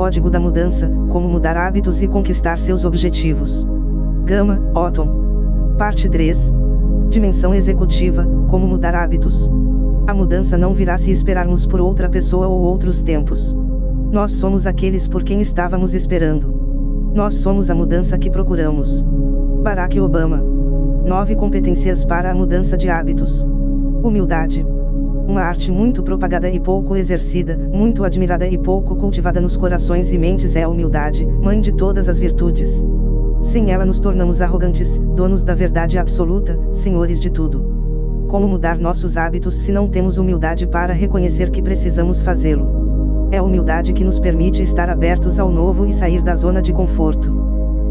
Código da mudança, como mudar hábitos e conquistar seus objetivos. Gama, Otton. Parte 3. Dimensão executiva, como mudar hábitos. A mudança não virá se esperarmos por outra pessoa ou outros tempos. Nós somos aqueles por quem estávamos esperando. Nós somos a mudança que procuramos. Barack Obama. 9 competências para a mudança de hábitos. Humildade. Uma arte muito propagada e pouco exercida, muito admirada e pouco cultivada nos corações e mentes é a humildade, mãe de todas as virtudes. Sem ela nos tornamos arrogantes, donos da verdade absoluta, senhores de tudo. Como mudar nossos hábitos se não temos humildade para reconhecer que precisamos fazê-lo? É a humildade que nos permite estar abertos ao novo e sair da zona de conforto.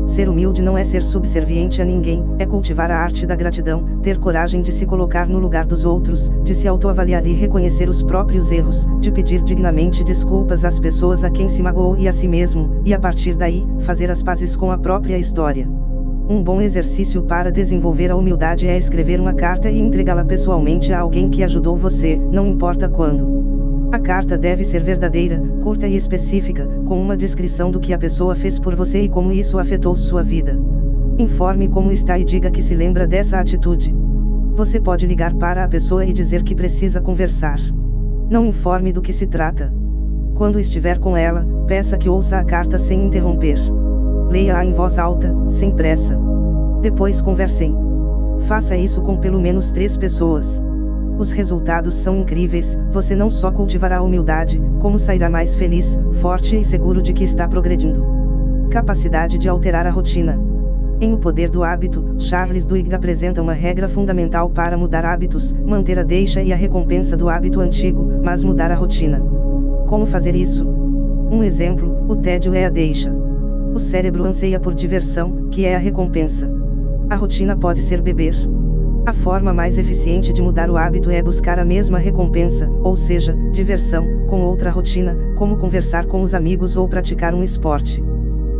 Ser humilde não é ser subserviente a ninguém, é cultivar a arte da gratidão, ter coragem de se colocar no lugar dos outros, de se autoavaliar e reconhecer os próprios erros, de pedir dignamente desculpas às pessoas a quem se magoou e a si mesmo, e a partir daí, fazer as pazes com a própria história. Um bom exercício para desenvolver a humildade é escrever uma carta e entregá-la pessoalmente a alguém que ajudou você, não importa quando. A carta deve ser verdadeira, curta e específica, com uma descrição do que a pessoa fez por você e como isso afetou sua vida. Informe como está e diga que se lembra dessa atitude. Você pode ligar para a pessoa e dizer que precisa conversar. Não informe do que se trata. Quando estiver com ela, peça que ouça a carta sem interromper. Leia-a em voz alta, sem pressa. Depois conversem. Faça isso com pelo menos 3 pessoas. Os resultados são incríveis, você não só cultivará a humildade, como sairá mais feliz, forte e seguro de que está progredindo. Capacidade de alterar a rotina. Em O Poder do Hábito, Charles Duhigg apresenta uma regra fundamental para mudar hábitos, manter a deixa e a recompensa do hábito antigo, mas mudar a rotina. Como fazer isso? Um exemplo, o tédio é a deixa. O cérebro anseia por diversão, que é a recompensa. A rotina pode ser beber. A forma mais eficiente de mudar o hábito é buscar a mesma recompensa, ou seja, diversão, com outra rotina, como conversar com os amigos ou praticar um esporte.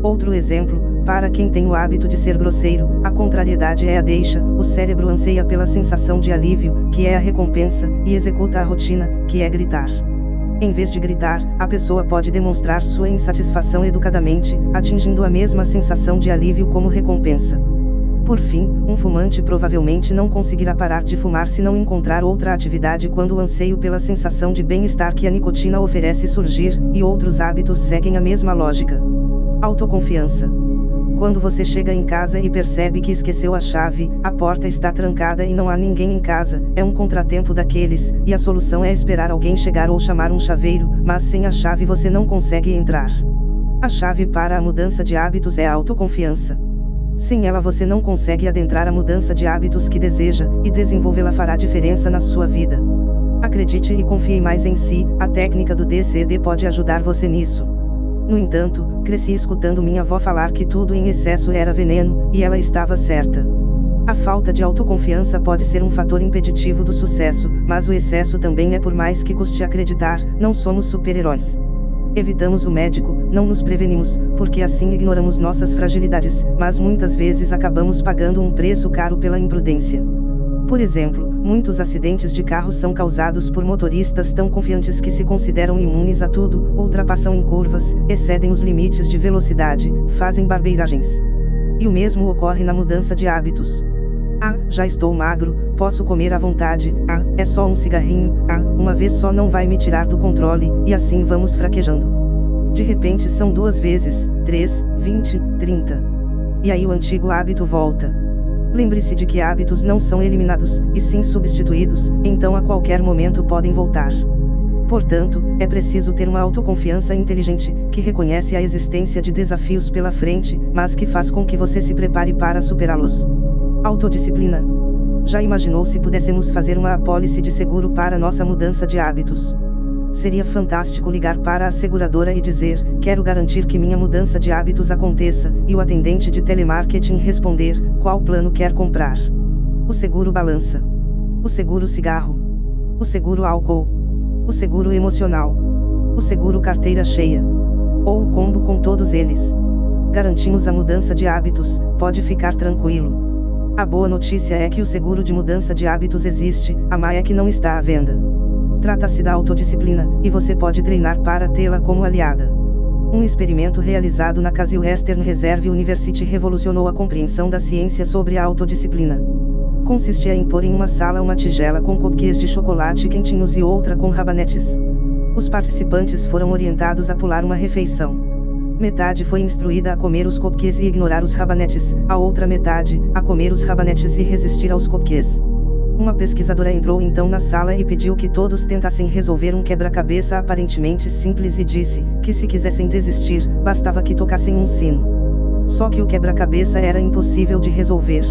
Outro exemplo, para quem tem o hábito de ser grosseiro, a contrariedade é a deixa, o cérebro anseia pela sensação de alívio, que é a recompensa, e executa a rotina, que é gritar. Em vez de gritar, a pessoa pode demonstrar sua insatisfação educadamente, atingindo a mesma sensação de alívio como recompensa. Por fim, um fumante provavelmente não conseguirá parar de fumar se não encontrar outra atividade quando o anseio pela sensação de bem-estar que a nicotina oferece surgir, e outros hábitos seguem a mesma lógica. Autoconfiança. Quando você chega em casa e percebe que esqueceu a chave, a porta está trancada e não há ninguém em casa, é um contratempo daqueles, e a solução é esperar alguém chegar ou chamar um chaveiro, mas sem a chave você não consegue entrar. A chave para a mudança de hábitos é a autoconfiança. Sem ela você não consegue adentrar a mudança de hábitos que deseja, e desenvolvê-la fará diferença na sua vida. Acredite e confie mais em si, a técnica do DCD pode ajudar você nisso. No entanto, cresci escutando minha avó falar que tudo em excesso era veneno, e ela estava certa. A falta de autoconfiança pode ser um fator impeditivo do sucesso, mas o excesso também é, por mais que custe acreditar, não somos super-heróis. Evitamos o médico, não nos prevenimos, porque assim ignoramos nossas fragilidades, mas muitas vezes acabamos pagando um preço caro pela imprudência. Por exemplo, muitos acidentes de carro são causados por motoristas tão confiantes que se consideram imunes a tudo, ultrapassam em curvas, excedem os limites de velocidade, fazem barbeiragens. E o mesmo ocorre na mudança de hábitos. Ah, já estou magro, posso comer à vontade, ah, é só um cigarrinho, ah, uma vez só não vai me tirar do controle, e assim vamos fraquejando. De repente são 2 vezes, 3, 20, 30. E aí o antigo hábito volta. Lembre-se de que hábitos não são eliminados, e sim substituídos, então a qualquer momento podem voltar. Portanto, é preciso ter uma autoconfiança inteligente, que reconhece a existência de desafios pela frente, mas que faz com que você se prepare para superá-los. Autodisciplina. Já imaginou se pudéssemos fazer uma apólice de seguro para nossa mudança de hábitos? Seria fantástico ligar para a seguradora e dizer: quero garantir que minha mudança de hábitos aconteça, e o atendente de telemarketing responder: qual plano quer comprar? O seguro balança. O seguro cigarro. O seguro álcool. O seguro emocional. O seguro carteira cheia. Ou o combo com todos eles. Garantimos a mudança de hábitos, pode ficar tranquilo. A boa notícia é que o seguro de mudança de hábitos existe, a má é que não está à venda. Trata-se da autodisciplina, e você pode treinar para tê-la como aliada. Um experimento realizado na Case Western Reserve University revolucionou a compreensão da ciência sobre a autodisciplina. Consistia em pôr em uma sala uma tigela com cupcakes de chocolate quentinhos e outra com rabanetes. Os participantes foram orientados a pular uma refeição. Metade foi instruída a comer os cupcakes e ignorar os rabanetes, a outra metade, a comer os rabanetes e resistir aos cupcakes. Uma pesquisadora entrou então na sala e pediu que todos tentassem resolver um quebra-cabeça aparentemente simples e disse, que se quisessem desistir, bastava que tocassem um sino. Só que o quebra-cabeça era impossível de resolver.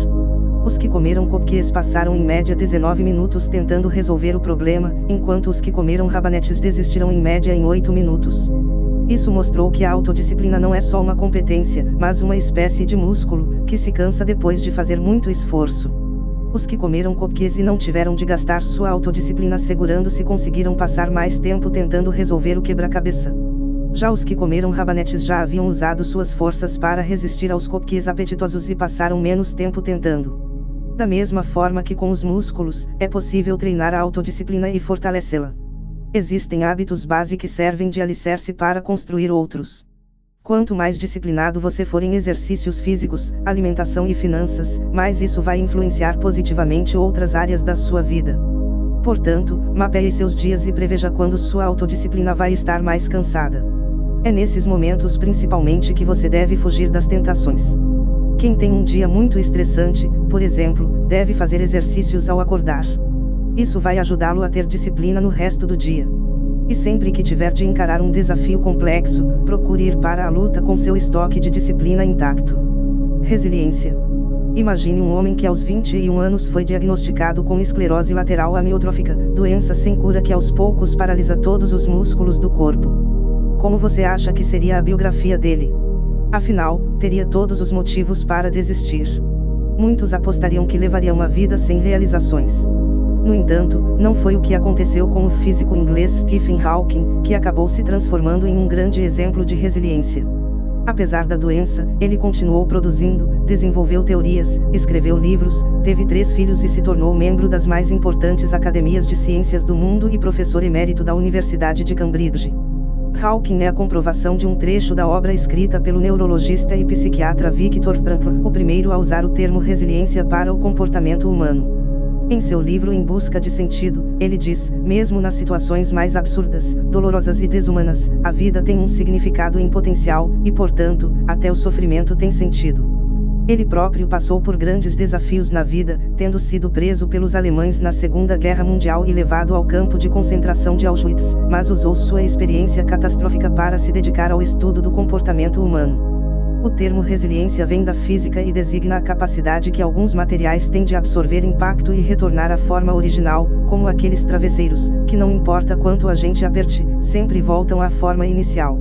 Os que comeram cupcakes passaram em média 19 minutos tentando resolver o problema, enquanto os que comeram rabanetes desistiram em média em 8 minutos. Isso mostrou que a autodisciplina não é só uma competência, mas uma espécie de músculo, que se cansa depois de fazer muito esforço. Os que comeram cupcakes e não tiveram de gastar sua autodisciplina segurando-se conseguiram passar mais tempo tentando resolver o quebra-cabeça. Já os que comeram rabanetes já haviam usado suas forças para resistir aos cupcakes apetitosos e passaram menos tempo tentando. Da mesma forma que com os músculos, é possível treinar a autodisciplina e fortalecê-la. Existem hábitos básicos que servem de alicerce para construir outros. Quanto mais disciplinado você for em exercícios físicos, alimentação e finanças, mais isso vai influenciar positivamente outras áreas da sua vida. Portanto, mapeie seus dias e preveja quando sua autodisciplina vai estar mais cansada. É nesses momentos principalmente que você deve fugir das tentações. Quem tem um dia muito estressante, por exemplo, deve fazer exercícios ao acordar. Isso vai ajudá-lo a ter disciplina no resto do dia. E sempre que tiver de encarar um desafio complexo, procure ir para a luta com seu estoque de disciplina intacto. Resiliência. Imagine um homem que aos 21 anos foi diagnosticado com esclerose lateral amiotrófica, doença sem cura que aos poucos paralisa todos os músculos do corpo. Como você acha que seria a biografia dele? Afinal, teria todos os motivos para desistir. Muitos apostariam que levaria uma vida sem realizações. No entanto, não foi o que aconteceu com o físico inglês Stephen Hawking, que acabou se transformando em um grande exemplo de resiliência. Apesar da doença, ele continuou produzindo, desenvolveu teorias, escreveu livros, teve 3 filhos e se tornou membro das mais importantes academias de ciências do mundo e professor emérito da Universidade de Cambridge. Hawking é a comprovação de um trecho da obra escrita pelo neurologista e psiquiatra Viktor Frankl, o primeiro a usar o termo resiliência para o comportamento humano. Em seu livro Em Busca de Sentido, ele diz, mesmo nas situações mais absurdas, dolorosas e desumanas, a vida tem um significado em potencial, e portanto, até o sofrimento tem sentido. Ele próprio passou por grandes desafios na vida, tendo sido preso pelos alemães na Segunda Guerra Mundial e levado ao campo de concentração de Auschwitz, mas usou sua experiência catastrófica para se dedicar ao estudo do comportamento humano. O termo resiliência vem da física e designa a capacidade que alguns materiais têm de absorver impacto e retornar à forma original, como aqueles travesseiros, que não importa quanto a gente aperte, sempre voltam à forma inicial.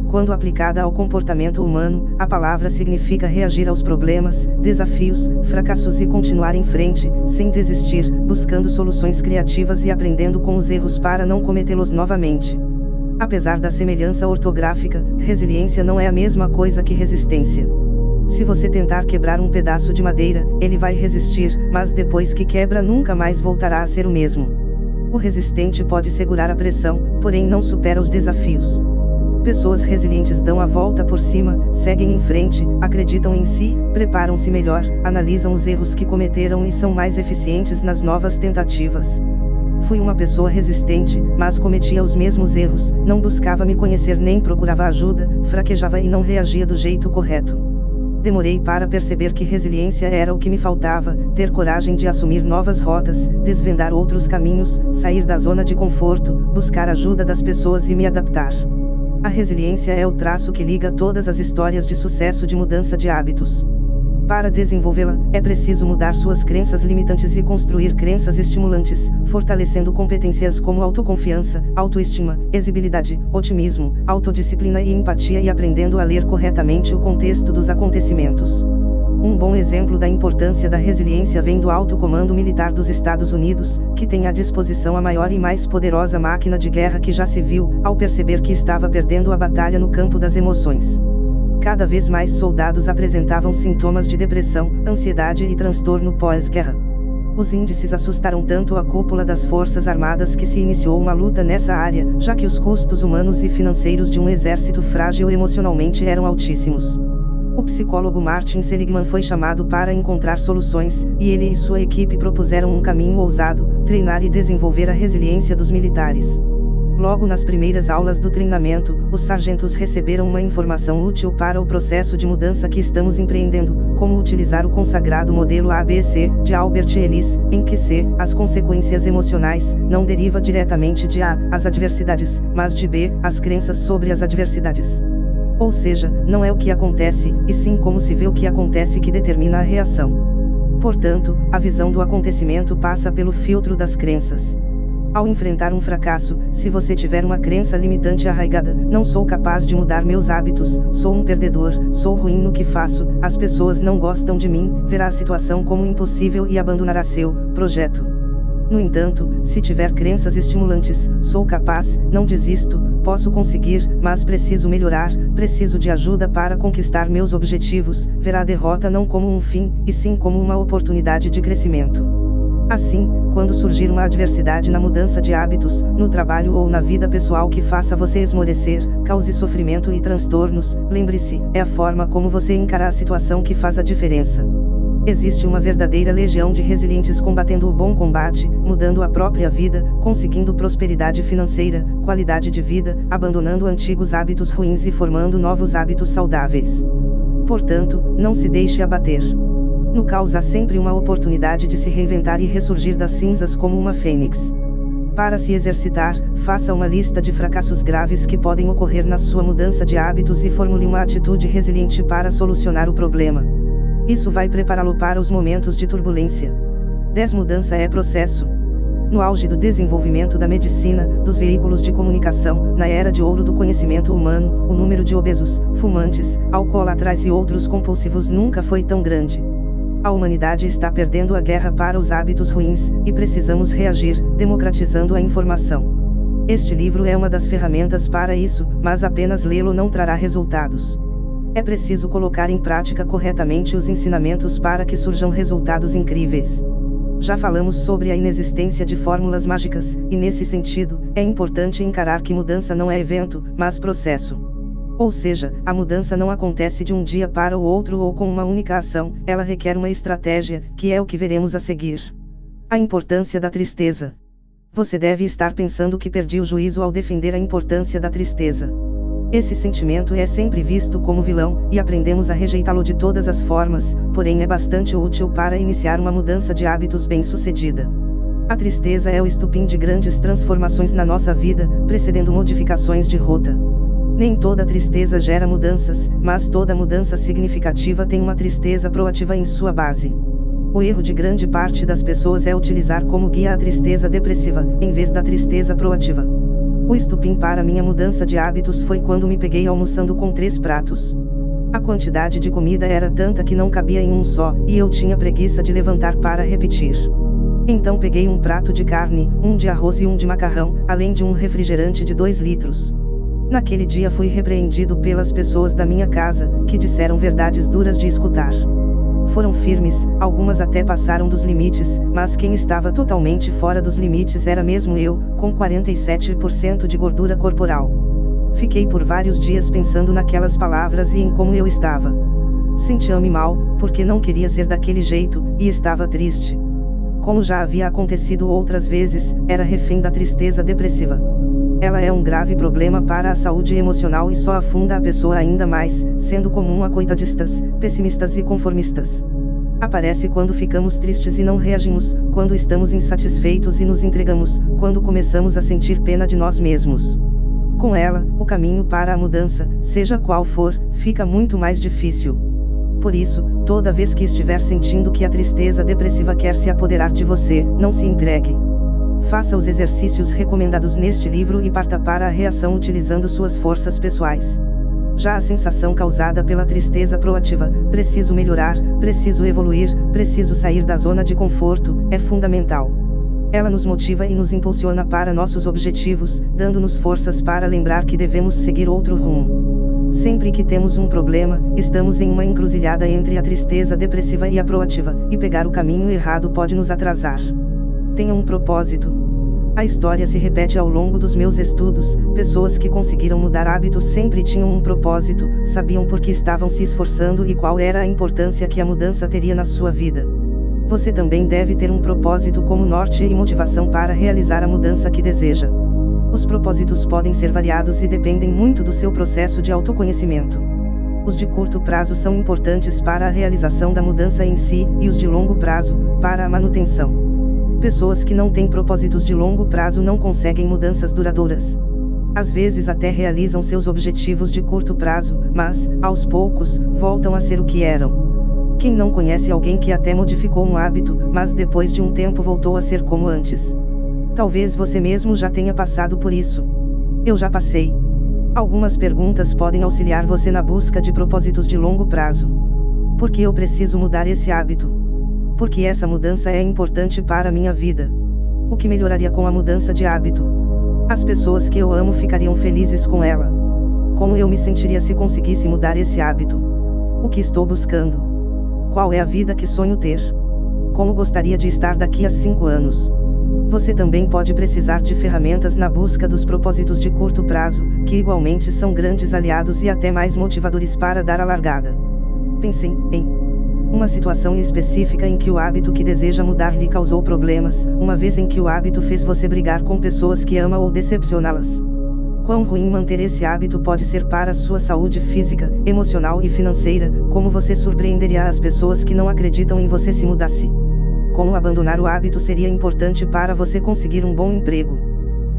Quando aplicada ao comportamento humano, a palavra significa reagir aos problemas, desafios, fracassos e continuar em frente, sem desistir, buscando soluções criativas e aprendendo com os erros para não cometê-los novamente. Apesar da semelhança ortográfica, resiliência não é a mesma coisa que resistência. Se você tentar quebrar um pedaço de madeira, ele vai resistir, mas depois que quebra nunca mais voltará a ser o mesmo. O resistente pode segurar a pressão, porém não supera os desafios. Pessoas resilientes dão a volta por cima, seguem em frente, acreditam em si, preparam-se melhor, analisam os erros que cometeram e são mais eficientes nas novas tentativas. Fui uma pessoa resistente, mas cometia os mesmos erros, não buscava me conhecer nem procurava ajuda, fraquejava e não reagia do jeito correto. Demorei para perceber que resiliência era o que me faltava, ter coragem de assumir novas rotas, desvendar outros caminhos, sair da zona de conforto, buscar ajuda das pessoas e me adaptar. A resiliência é o traço que liga todas as histórias de sucesso de mudança de hábitos. Para desenvolvê-la, é preciso mudar suas crenças limitantes e construir crenças estimulantes, fortalecendo competências como autoconfiança, autoestima, exibilidade, otimismo, autodisciplina e empatia e aprendendo a ler corretamente o contexto dos acontecimentos. Um bom exemplo da importância da resiliência vem do Alto Comando Militar dos Estados Unidos, que tem à disposição a maior e mais poderosa máquina de guerra que já se viu, ao perceber que estava perdendo a batalha no campo das emoções. Cada vez mais soldados apresentavam sintomas de depressão, ansiedade e transtorno pós-guerra. Os índices assustaram tanto a cúpula das Forças Armadas que se iniciou uma luta nessa área, já que os custos humanos e financeiros de um exército frágil emocionalmente eram altíssimos. O psicólogo Martin Seligman foi chamado para encontrar soluções, e ele e sua equipe propuseram um caminho ousado: treinar e desenvolver a resiliência dos militares. Logo nas primeiras aulas do treinamento, os sargentos receberam uma informação útil para o processo de mudança que estamos empreendendo: como utilizar o consagrado modelo ABC, de Albert Ellis, em que C, as consequências emocionais, não deriva diretamente de A, as adversidades, mas de B, as crenças sobre as adversidades. Ou seja, não é o que acontece, e sim como se vê o que acontece que determina a reação. Portanto, a visão do acontecimento passa pelo filtro das crenças. Ao enfrentar um fracasso, se você tiver uma crença limitante arraigada: não sou capaz de mudar meus hábitos, sou um perdedor, sou ruim no que faço, as pessoas não gostam de mim, verá a situação como impossível e abandonará seu projeto. No entanto, se tiver crenças estimulantes: sou capaz, não desisto, posso conseguir, mas preciso melhorar, preciso de ajuda para conquistar meus objetivos, verá a derrota não como um fim, e sim como uma oportunidade de crescimento. Assim, quando surgir uma adversidade na mudança de hábitos, no trabalho ou na vida pessoal que faça você esmorecer, cause sofrimento e transtornos, lembre-se, é a forma como você encara a situação que faz a diferença. Existe uma verdadeira legião de resilientes combatendo o bom combate, mudando a própria vida, conseguindo prosperidade financeira, qualidade de vida, abandonando antigos hábitos ruins e formando novos hábitos saudáveis. Portanto, não se deixe abater. No caos há sempre uma oportunidade de se reinventar e ressurgir das cinzas como uma fênix. Para se exercitar, faça uma lista de fracassos graves que podem ocorrer na sua mudança de hábitos e formule uma atitude resiliente para solucionar o problema. Isso vai prepará-lo para os momentos de turbulência. 10. Mudança é processo. No auge do desenvolvimento da medicina, dos veículos de comunicação, na era de ouro do conhecimento humano, o número de obesos, fumantes, alcoólatras e outros compulsivos nunca foi tão grande. A humanidade está perdendo a guerra para os hábitos ruins, e precisamos reagir, democratizando a informação. Este livro é uma das ferramentas para isso, mas apenas lê-lo não trará resultados. É preciso colocar em prática corretamente os ensinamentos para que surjam resultados incríveis. Já falamos sobre a inexistência de fórmulas mágicas, e nesse sentido, é importante encarar que mudança não é evento, mas processo. Ou seja, a mudança não acontece de um dia para o outro ou com uma única ação, ela requer uma estratégia, que é o que veremos a seguir. A importância da tristeza. Você deve estar pensando que perdi o juízo ao defender a importância da tristeza. Esse sentimento é sempre visto como vilão, e aprendemos a rejeitá-lo de todas as formas, porém é bastante útil para iniciar uma mudança de hábitos bem-sucedida. A tristeza é o estupim de grandes transformações na nossa vida, precedendo modificações de rota. Nem toda tristeza gera mudanças, mas toda mudança significativa tem uma tristeza proativa em sua base. O erro de grande parte das pessoas é utilizar como guia a tristeza depressiva, em vez da tristeza proativa. O estupim para minha mudança de hábitos foi quando me peguei almoçando com 3 pratos. A quantidade de comida era tanta que não cabia em um só, e eu tinha preguiça de levantar para repetir. Então peguei um prato de carne, um de arroz e um de macarrão, além de um refrigerante de 2 litros. Naquele dia fui repreendido pelas pessoas da minha casa, que disseram verdades duras de escutar. Foram firmes, algumas até passaram dos limites, mas quem estava totalmente fora dos limites era mesmo eu, com 47% de gordura corporal. Fiquei por vários dias pensando naquelas palavras e em como eu estava. Sentia-me mal, porque não queria ser daquele jeito, e estava triste. Como já havia acontecido outras vezes, era refém da tristeza depressiva. Ela é um grave problema para a saúde emocional e só afunda a pessoa ainda mais, sendo comum a coitadistas, pessimistas e conformistas. Aparece quando ficamos tristes e não reagimos, quando estamos insatisfeitos e nos entregamos, quando começamos a sentir pena de nós mesmos. Com ela, o caminho para a mudança, seja qual for, fica muito mais difícil. Por isso, toda vez que estiver sentindo que a tristeza depressiva quer se apoderar de você, não se entregue. Faça os exercícios recomendados neste livro e parta para a reação utilizando suas forças pessoais. Já a sensação causada pela tristeza proativa, preciso melhorar, preciso evoluir, preciso sair da zona de conforto, é fundamental. Ela nos motiva e nos impulsiona para nossos objetivos, dando-nos forças para lembrar que devemos seguir outro rumo. Sempre que temos um problema, estamos em uma encruzilhada entre a tristeza depressiva e a proativa, e pegar o caminho errado pode nos atrasar. Tenha um propósito. A história se repete ao longo dos meus estudos. Pessoas que conseguiram mudar hábitos sempre tinham um propósito, sabiam por que estavam se esforçando e qual era a importância que a mudança teria na sua vida. Você também deve ter um propósito como norte e motivação para realizar a mudança que deseja. Os propósitos podem ser variados e dependem muito do seu processo de autoconhecimento. Os de curto prazo são importantes para a realização da mudança em si, e os de longo prazo, para a manutenção. Pessoas que não têm propósitos de longo prazo não conseguem mudanças duradouras. Às vezes até realizam seus objetivos de curto prazo, mas, aos poucos, voltam a ser o que eram. Quem não conhece alguém que até modificou um hábito, mas depois de um tempo voltou a ser como antes? Talvez você mesmo já tenha passado por isso. Eu já passei. Algumas perguntas podem auxiliar você na busca de propósitos de longo prazo. Por que eu preciso mudar esse hábito? Porque essa mudança é importante para a minha vida. O que melhoraria com a mudança de hábito? As pessoas que eu amo ficariam felizes com ela. Como eu me sentiria se conseguisse mudar esse hábito? O que estou buscando? Qual é a vida que sonho ter? Como gostaria de estar daqui a 5 anos? Você também pode precisar de ferramentas na busca dos propósitos de curto prazo, que igualmente são grandes aliados e até mais motivadores para dar a largada. Pensem em uma situação específica em que o hábito que deseja mudar lhe causou problemas, uma vez em que o hábito fez você brigar com pessoas que ama ou decepcioná-las. Quão ruim manter esse hábito pode ser para a sua saúde física, emocional e financeira, como você surpreenderia as pessoas que não acreditam em você se mudasse. Como abandonar o hábito seria importante para você conseguir um bom emprego.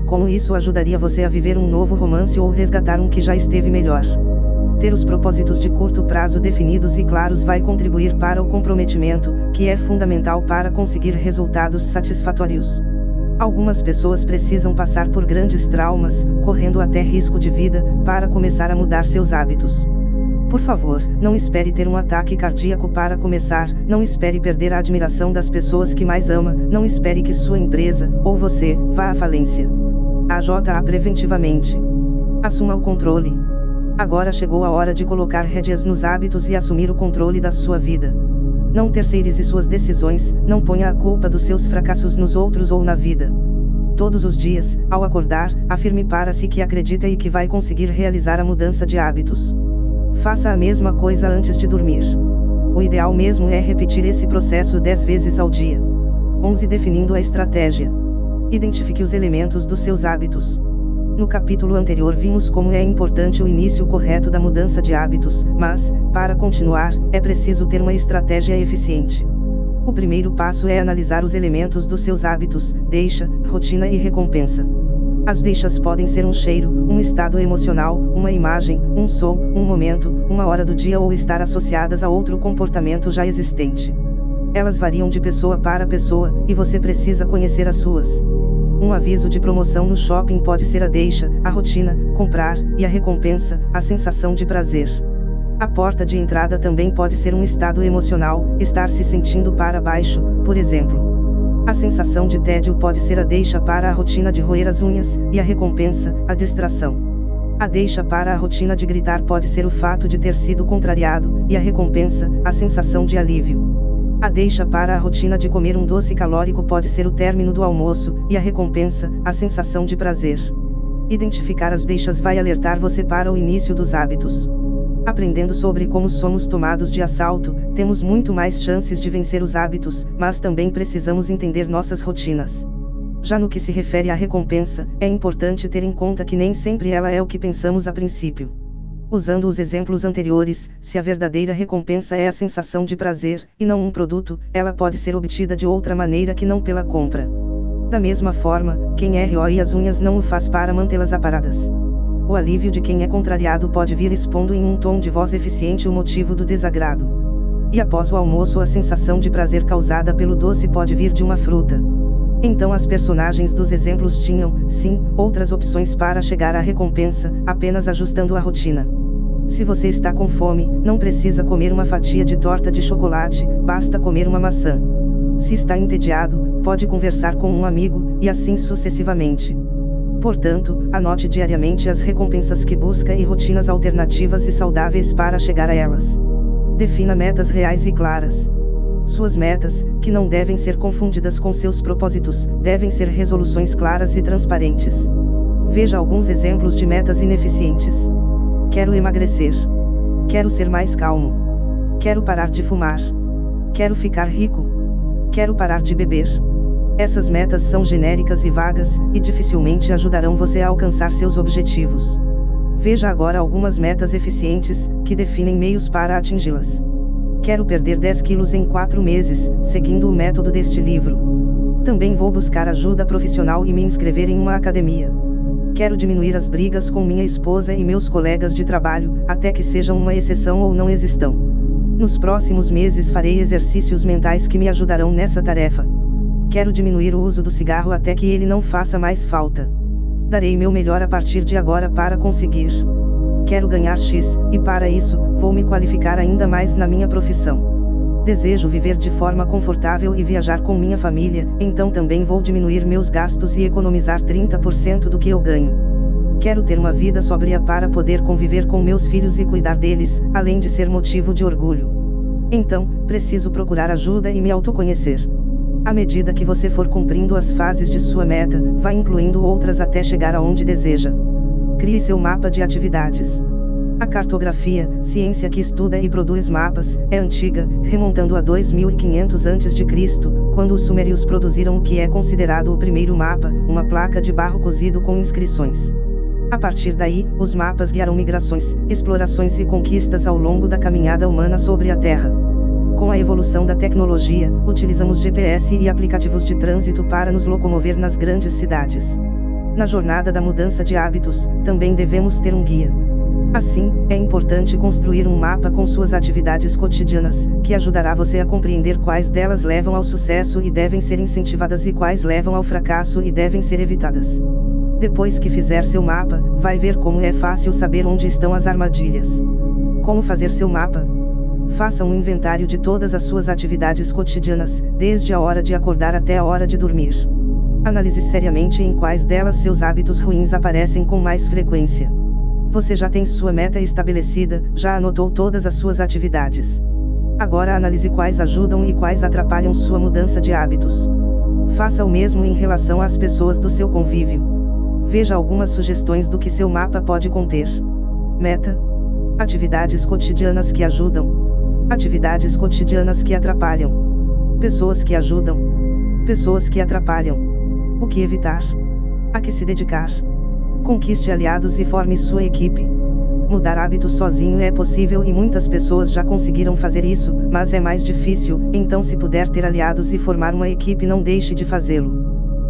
Como isso ajudaria você a viver um novo romance ou resgatar um que já esteve melhor. Ter os propósitos de curto prazo definidos e claros vai contribuir para o comprometimento, que é fundamental para conseguir resultados satisfatórios. Algumas pessoas precisam passar por grandes traumas, correndo até risco de vida, para começar a mudar seus hábitos. Por favor, não espere ter um ataque cardíaco para começar, não espere perder a admiração das pessoas que mais ama, não espere que sua empresa, ou você, vá à falência. Aja preventivamente. Assuma o controle. Agora chegou a hora de colocar rédeas nos hábitos e assumir o controle da sua vida. Não terceirize suas decisões, não ponha a culpa dos seus fracassos nos outros ou na vida. Todos os dias, ao acordar, afirme para si que acredita e que vai conseguir realizar a mudança de hábitos. Faça a mesma coisa antes de dormir. O ideal mesmo é repetir esse processo 10 vezes ao dia. 11. Definindo a estratégia. Identifique os elementos dos seus hábitos. No capítulo anterior vimos como é importante o início correto da mudança de hábitos, mas, para continuar, é preciso ter uma estratégia eficiente. O primeiro passo é analisar os elementos dos seus hábitos: deixa, rotina e recompensa. As deixas podem ser um cheiro, um estado emocional, uma imagem, um som, um momento, uma hora do dia ou estar associadas a outro comportamento já existente. Elas variam de pessoa para pessoa, e você precisa conhecer as suas. Um aviso de promoção no shopping pode ser a deixa, a rotina, comprar, e a recompensa, a sensação de prazer. A porta de entrada também pode ser um estado emocional, estar se sentindo para baixo, por exemplo. A sensação de tédio pode ser a deixa para a rotina de roer as unhas, e a recompensa, a distração. A deixa para a rotina de gritar pode ser o fato de ter sido contrariado, e a recompensa, a sensação de alívio. A deixa para a rotina de comer um doce calórico pode ser o término do almoço, e a recompensa, a sensação de prazer. Identificar as deixas vai alertar você para o início dos hábitos. Aprendendo sobre como somos tomados de assalto, temos muito mais chances de vencer os hábitos, mas também precisamos entender nossas rotinas. Já no que se refere à recompensa, é importante ter em conta que nem sempre ela é o que pensamos a princípio. Usando os exemplos anteriores, se a verdadeira recompensa é a sensação de prazer, e não um produto, ela pode ser obtida de outra maneira que não pela compra. Da mesma forma, quem rói as unhas não o faz para mantê-las aparadas. O alívio de quem é contrariado pode vir expondo em um tom de voz eficiente o motivo do desagrado. E após o almoço a sensação de prazer causada pelo doce pode vir de uma fruta. Então as personagens dos exemplos tinham, sim, outras opções para chegar à recompensa, apenas ajustando a rotina. Se você está com fome, não precisa comer uma fatia de torta de chocolate, basta comer uma maçã. Se está entediado, pode conversar com um amigo, e assim sucessivamente. Portanto, anote diariamente as recompensas que busca e rotinas alternativas e saudáveis para chegar a elas. Defina metas reais e claras. Suas metas, que não devem ser confundidas com seus propósitos, devem ser resoluções claras e transparentes. Veja alguns exemplos de metas ineficientes. Quero emagrecer. Quero ser mais calmo. Quero parar de fumar. Quero ficar rico. Quero parar de beber. Essas metas são genéricas e vagas, e dificilmente ajudarão você a alcançar seus objetivos. Veja agora algumas metas eficientes, que definem meios para atingi-las. Quero perder 10 quilos em 4 meses, seguindo o método deste livro. Também vou buscar ajuda profissional e me inscrever em uma academia. Quero diminuir as brigas com minha esposa e meus colegas de trabalho, até que sejam uma exceção ou não existam. Nos próximos meses farei exercícios mentais que me ajudarão nessa tarefa. Quero diminuir o uso do cigarro até que ele não faça mais falta. Darei meu melhor a partir de agora para conseguir. Quero ganhar X, e para isso, vou me qualificar ainda mais na minha profissão. Desejo viver de forma confortável e viajar com minha família, então também vou diminuir meus gastos e economizar 30% do que eu ganho. Quero ter uma vida sóbria para poder conviver com meus filhos e cuidar deles, além de ser motivo de orgulho. Então, preciso procurar ajuda e me autoconhecer. À medida que você for cumprindo as fases de sua meta, vá incluindo outras até chegar aonde deseja. Crie seu mapa de atividades. A cartografia, ciência que estuda e produz mapas, é antiga, remontando a 2500 a.C., quando os sumérios produziram o que é considerado o primeiro mapa, uma placa de barro cozido com inscrições. A partir daí, os mapas guiaram migrações, explorações e conquistas ao longo da caminhada humana sobre a Terra. Com a evolução da tecnologia, utilizamos GPS e aplicativos de trânsito para nos locomover nas grandes cidades. Na jornada da mudança de hábitos, também devemos ter um guia. Assim, é importante construir um mapa com suas atividades cotidianas, que ajudará você a compreender quais delas levam ao sucesso e devem ser incentivadas e quais levam ao fracasso e devem ser evitadas. Depois que fizer seu mapa, vai ver como é fácil saber onde estão as armadilhas. Como fazer seu mapa? Faça um inventário de todas as suas atividades cotidianas, desde a hora de acordar até a hora de dormir. Analise seriamente em quais delas seus hábitos ruins aparecem com mais frequência. Você já tem sua meta estabelecida, já anotou todas as suas atividades. Agora analise quais ajudam e quais atrapalham sua mudança de hábitos. Faça o mesmo em relação às pessoas do seu convívio. Veja algumas sugestões do que seu mapa pode conter. Meta. Atividades cotidianas que ajudam. Atividades cotidianas que atrapalham. Pessoas que ajudam. Pessoas que atrapalham. O que evitar? A que se dedicar? Conquiste aliados e forme sua equipe. Mudar hábitos sozinho é possível e muitas pessoas já conseguiram fazer isso, mas é mais difícil, então se puder ter aliados e formar uma equipe, não deixe de fazê-lo.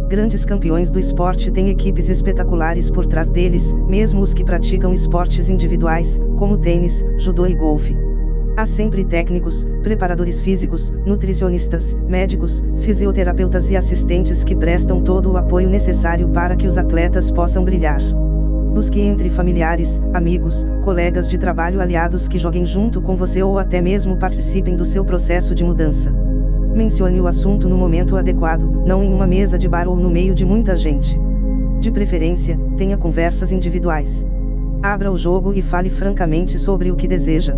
Grandes campeões do esporte têm equipes espetaculares por trás deles, mesmo os que praticam esportes individuais, como tênis, judô e golfe. Há sempre técnicos, preparadores físicos, nutricionistas, médicos, fisioterapeutas e assistentes que prestam todo o apoio necessário para que os atletas possam brilhar. Busque entre familiares, amigos, colegas de trabalho aliados que joguem junto com você ou até mesmo participem do seu processo de mudança. Mencione o assunto no momento adequado, não em uma mesa de bar ou no meio de muita gente. De preferência, tenha conversas individuais. Abra o jogo e fale francamente sobre o que deseja.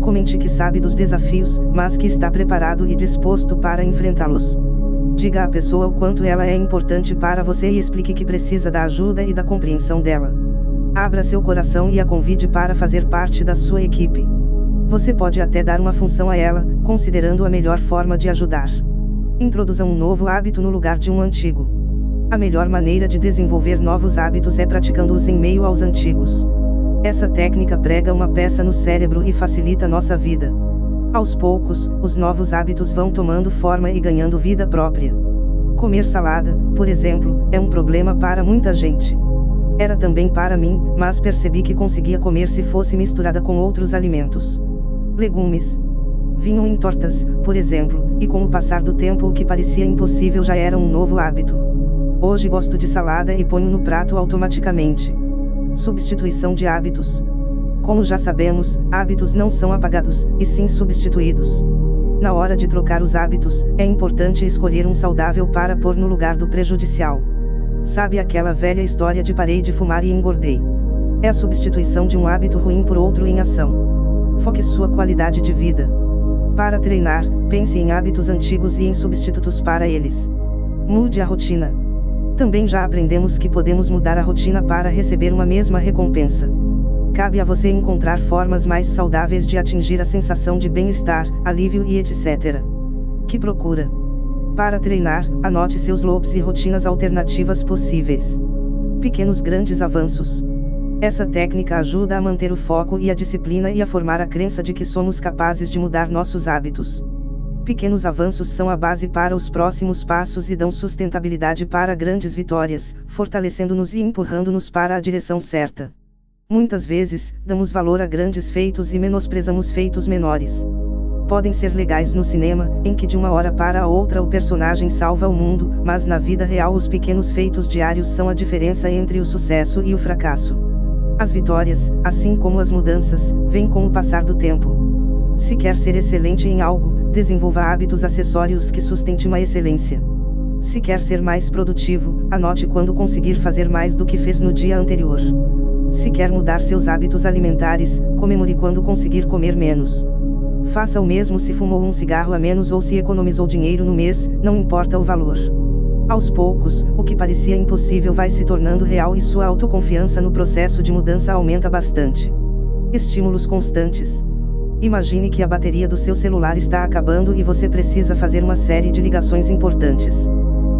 Comente que sabe dos desafios, mas que está preparado e disposto para enfrentá-los. Diga à pessoa o quanto ela é importante para você e explique que precisa da ajuda e da compreensão dela. Abra seu coração e a convide para fazer parte da sua equipe. Você pode até dar uma função a ela, considerando a melhor forma de ajudar. Introduza um novo hábito no lugar de um antigo. A melhor maneira de desenvolver novos hábitos é praticando-os em meio aos antigos. Essa técnica prega uma peça no cérebro e facilita nossa vida. Aos poucos, os novos hábitos vão tomando forma e ganhando vida própria. Comer salada, por exemplo, é um problema para muita gente. Era também para mim, mas percebi que conseguia comer se fosse misturada com outros alimentos. Legumes. Vinho em tortas, por exemplo, e com o passar do tempo o que parecia impossível já era um novo hábito. Hoje gosto de salada e ponho no prato automaticamente. Substituição de hábitos. Como já sabemos, hábitos não são apagados, e sim substituídos. Na hora de trocar os hábitos, é importante escolher um saudável para pôr no lugar do prejudicial. Sabe aquela velha história de parei de fumar e engordei? É a substituição de um hábito ruim por outro em ação. Foque sua qualidade de vida. Para treinar, pense em hábitos antigos e em substitutos para eles. Mude a rotina. Também já aprendemos que podemos mudar a rotina para receber uma mesma recompensa. Cabe a você encontrar formas mais saudáveis de atingir a sensação de bem-estar, alívio e etc. que procura. Para treinar, anote seus loops e rotinas alternativas possíveis. Pequenos grandes avanços. Essa técnica ajuda a manter o foco e a disciplina e a formar a crença de que somos capazes de mudar nossos hábitos. Pequenos avanços são a base para os próximos passos e dão sustentabilidade para grandes vitórias, fortalecendo-nos e empurrando-nos para a direção certa. Muitas vezes, damos valor a grandes feitos e menosprezamos feitos menores. Podem ser legais no cinema, em que de uma hora para a outra o personagem salva o mundo, mas na vida real os pequenos feitos diários são a diferença entre o sucesso e o fracasso. As vitórias, assim como as mudanças, vêm com o passar do tempo. Se quer ser excelente em algo, desenvolva hábitos acessórios que sustentem uma excelência. Se quer ser mais produtivo, anote quando conseguir fazer mais do que fez no dia anterior. Se quer mudar seus hábitos alimentares, comemore quando conseguir comer menos. Faça o mesmo se fumou um cigarro a menos ou se economizou dinheiro no mês, não importa o valor. Aos poucos, o que parecia impossível vai se tornando real e sua autoconfiança no processo de mudança aumenta bastante. Estímulos constantes. Imagine que a bateria do seu celular está acabando e você precisa fazer uma série de ligações importantes.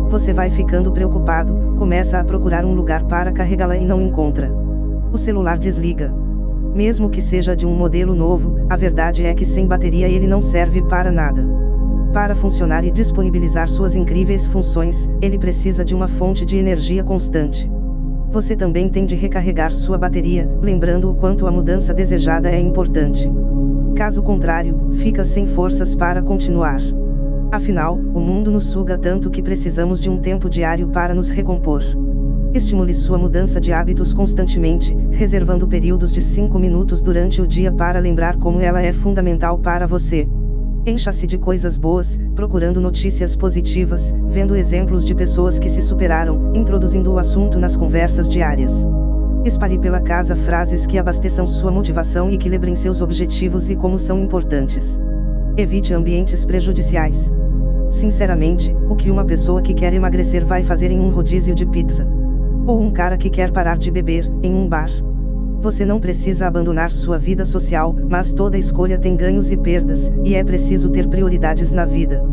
Você vai ficando preocupado, começa a procurar um lugar para carregá-la e não encontra. O celular desliga. Mesmo que seja de um modelo novo, a verdade é que sem bateria ele não serve para nada. Para funcionar e disponibilizar suas incríveis funções, ele precisa de uma fonte de energia constante. Você também tem de recarregar sua bateria, lembrando o quanto a mudança desejada é importante. Caso contrário, fica sem forças para continuar. Afinal, o mundo nos suga tanto que precisamos de um tempo diário para nos recompor. Estimule sua mudança de hábitos constantemente, reservando períodos de 5 minutos durante o dia para lembrar como ela é fundamental para você. Encha-se de coisas boas, procurando notícias positivas, vendo exemplos de pessoas que se superaram, introduzindo o assunto nas conversas diárias. Espalhe pela casa frases que abasteçam sua motivação e que lembrem seus objetivos e como são importantes. Evite ambientes prejudiciais. Sinceramente, o que uma pessoa que quer emagrecer vai fazer em um rodízio de pizza? Ou um cara que quer parar de beber, em um bar? Você não precisa abandonar sua vida social, mas toda escolha tem ganhos e perdas, e é preciso ter prioridades na vida.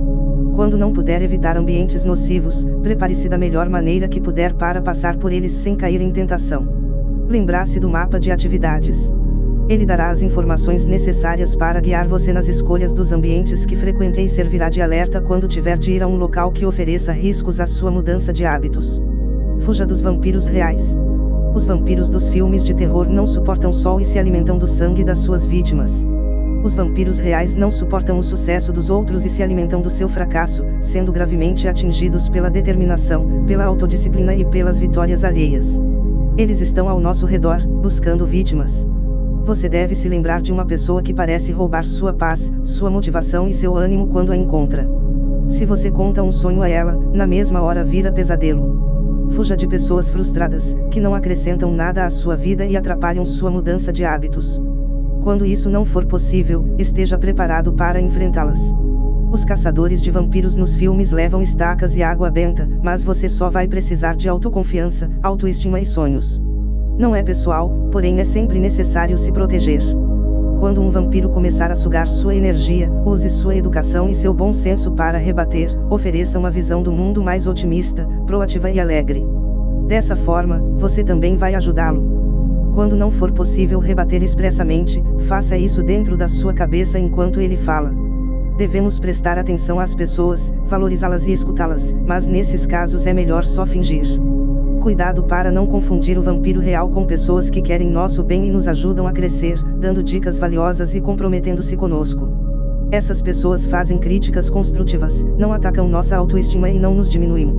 Quando não puder evitar ambientes nocivos, prepare-se da melhor maneira que puder para passar por eles sem cair em tentação. Lembre-se do mapa de atividades. Ele dará as informações necessárias para guiar você nas escolhas dos ambientes que frequente e servirá de alerta quando tiver de ir a um local que ofereça riscos à sua mudança de hábitos. Fuja dos vampiros reais. Os vampiros dos filmes de terror não suportam sol e se alimentam do sangue das suas vítimas. Os vampiros reais não suportam o sucesso dos outros e se alimentam do seu fracasso, sendo gravemente atingidos pela determinação, pela autodisciplina e pelas vitórias alheias. Eles estão ao nosso redor, buscando vítimas. Você deve se lembrar de uma pessoa que parece roubar sua paz, sua motivação e seu ânimo quando a encontra. Se você conta um sonho a ela, na mesma hora vira pesadelo. Fuja de pessoas frustradas, que não acrescentam nada à sua vida e atrapalham sua mudança de hábitos. Quando isso não for possível, esteja preparado para enfrentá-las. Os caçadores de vampiros nos filmes levam estacas e água benta, mas você só vai precisar de autoconfiança, autoestima e sonhos. Não é pessoal, porém é sempre necessário se proteger. Quando um vampiro começar a sugar sua energia, use sua educação e seu bom senso para rebater, ofereça uma visão do mundo mais otimista, proativa e alegre. Dessa forma, você também vai ajudá-lo. Quando não for possível rebater expressamente, faça isso dentro da sua cabeça enquanto ele fala. Devemos prestar atenção às pessoas, valorizá-las e escutá-las, mas nesses casos é melhor só fingir. Cuidado para não confundir o vampiro real com pessoas que querem nosso bem e nos ajudam a crescer, dando dicas valiosas e comprometendo-se conosco. Essas pessoas fazem críticas construtivas, não atacam nossa autoestima e não nos diminuem.